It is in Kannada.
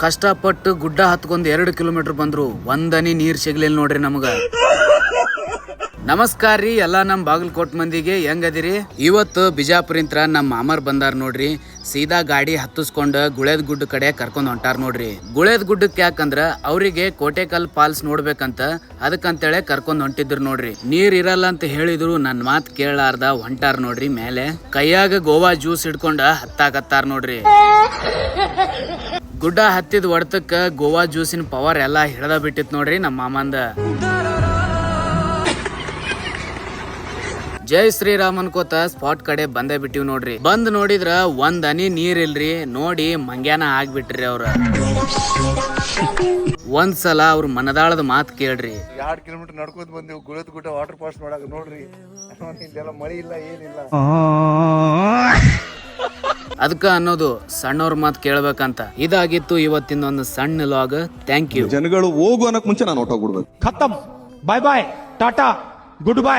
ಕಷ್ಟಪಟ್ಟು ಗುಡ್ಡ ಹತ್ಕೊಂಡ್ 2 ಕಿಲೋಮೀಟರ್ ಬಂದ್ರು ಒಂದನಿ ನೀರ್ ಸಿಗ್ಲಿಲ್ಲ ನೋಡ್ರಿ ನಮಗ. ನಮಸ್ಕಾರ ರೀ ಎಲ್ಲಾ ನಮ್ ಬಾಗಲಕೋಟ್ ಮಂದಿಗೆ, ಹೆಂಗದಿರಿ? ಇವತ್ತು ಬಿಜಾಪುರಿಂತ್ರ ನಮ್ಮ ಮಾಮರ್ ಬಂದಾರ ನೋಡ್ರಿ. ಸೀದಾ ಗಾಡಿ ಹತ್ತಿಸ್ಕೊಂಡ್ ಗುಳೇದ್ ಗುಡ್ಡ ಕಡೆ ಕರ್ಕೊಂಡ್ ಹೊಂಟಾರ ನೋಡ್ರಿ. ಗುಳೇದ್ ಗುಡ್ಡಕ್ಕೆ ಯಾಕಂದ್ರ ಅವ್ರಿಗೆ ಕೋಟೆಕಲ್ ಫಾಲ್ಸ್ ನೋಡ್ಬೇಕಂತ, ಅದಕ್ಕಂತೇಳಿ ಕರ್ಕೊಂಡ್ ಹೊಂಟಿದ್ರು ನೋಡ್ರಿ. ನೀರ್ ಇರಲ್ಲ ಅಂತ ಹೇಳಿದ್ರು ನನ್ ಮಾತ್ ಕೇಳಾರ್ದ ಹೊಂಟಾರ ನೋಡ್ರಿ. ಮೇಲೆ ಕೈಯಾಗ ಗೋವಾ ಜ್ಯೂಸ್ ಹಿಡ್ಕೊಂಡ ಹತ್ತಾಕತ್ತಾರ ನೋಡ್ರಿ. ಗುಡ್ಡ ಹತ್ತಿದ ಹೊಡ್ತಕ್ಕ ಗೋವಾ ಜ್ಯೂಸಿನ ಪವರ್ ಎಲ್ಲಾ ಹಿಡ್ದ ಬಿಟ್ಟಿತ್ ನೋಡ್ರಿ ನಮ್ಮ ಮಾಮಂದ. ಜೈ ಶ್ರೀರಾಮ್ ಅನ್ಕೋತ ಸ್ಪಾಟ್ ಕಡೆ ಬಂದೇ ಬಿಟ್ಟಿವ್ ನೋಡ್ರಿ. ಬಂದ್ ನೋಡಿದ್ರ ಒಂದ್ ಹನಿ ನೀರ್ ಇಲ್ರಿ. ನೋಡಿ ಮಂಗ್ಯಾನ ಆಗ್ಬಿಟ್ರಿ ಅವ್ರ. ಒಂದ್ಸಲ ಅವ್ರ ಮನದಾಳದ ಮಾತ್ ಕೇಳ್ರಿ. 2 ಕಿಲೋಮೀಟರ್ ನಡ್ಕೋತ ಬಂದಿವ್ ಗುಳೇದ್ ಗುಡ್ಡ ವಾಟರ್ ಫಾಲ್ಸ್ ನೋಡಕ್. ನೋಡ್ರಿ ಇಲ್ಲೆಲ್ಲ ಮಳಿ ಇಲ್ಲ ಏನಿಲ್ಲ. ಅದಕ್ಕ ಅನ್ನೋದು ಸಣ್ಣವ್ರ ಮಾತ್ ಕೇಳ್ಬೇಕಂತ. ಇದಾಗಿತ್ತು ಇವತ್ತಿನ ಒಂದು ಸಣ್ಣ ಲಾಗ್. Thank you. ಜನಗಳು ಹೋಗು ಅನ್ನಕ್ ಮುಂಚೆ ನಾನು ಹೊಟ್ಟೋಗ್ಬಿಡ್ಬೇಕು. ಖತಮ್. ಬಾಯ್ ಬಾಯ್, ಟಾಟಾ, ಗುಡ್ ಬಾಯ್.